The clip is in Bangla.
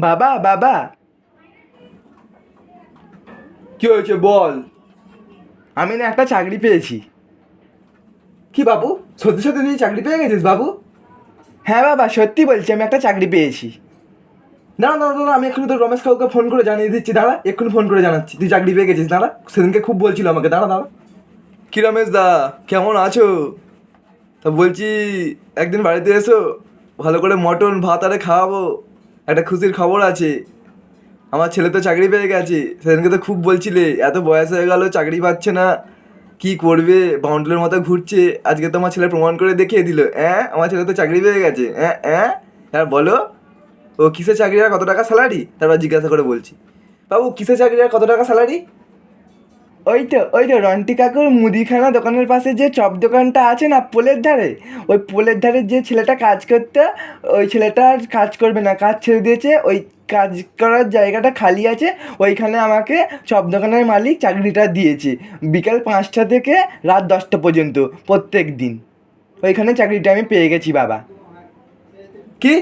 বাবা বাবা, কি হয়েছে বল। আমি না একটা চাকরি পেয়েছি। কি বাবু, সত্যি সত্যি তুই চাকরি পেয়ে গেছিস বাবু? হ্যাঁ বাবা, সত্যি বলছি, আমি একটা চাকরি পেয়েছি। না না না না, আমি এক্ষুনি তোর রমেশ কাকুকে ফোন করে জানিয়ে দিচ্ছি, দাঁড়া এক্ষুনি ফোন করে জানাচ্ছি তুই চাকরি পেয়ে গেছিস। দাঁড়া, সেদিনকে খুব বলছিল আমাকে, দাঁড়া দাঁড়া। কি রমেশ দা, কেমন আছো? তা বলছি একদিন বাড়িতে এসো, ভালো করে মটন ভাত আরে খাওয়াবো। একটা খুশির খবর আছে, আমার ছেলে তো চাকরি পেয়ে গেছে। সেদিনকে তো খুব বলছিলে এত বয়স হয়ে গেল চাকরি পাচ্ছে না, কি করবে, বাউন্ডুলের মতো ঘুরছে। আজকে তো আমার ছেলে প্রমাণ করে দেখিয়ে দিল, আমার ছেলে তো চাকরি পেয়ে গেছে। আর বলো, ও কিসের চাকরি আর কত টাকা স্যালারি? তারপর জিজ্ঞাসা করে বলছি। বাবু কিসের চাকরি আর কত টাকা স্যালারি? ওই তো রন্টি কাকুর মুদিখানা দোকানের পাশে যে চপ দোকানটা আছে না, পোলের ধারে, ওই পোলের ধারে যে ছেলেটা কাজ করতো, ওই ছেলেটা আর কাজ করবে না, কাজ ছেড়ে দিয়েছে। ওই কাজ করার জায়গাটা খালি আছে, ওইখানে আমাকে চপ দোকানের মালিক চাকরিটা দিয়েছে, বিকাল 5টা থেকে রাত 10টা পর্যন্ত প্রত্যেক দিন। ওইখানে চাকরিটা আমি পেয়ে গেছি বাবা। কি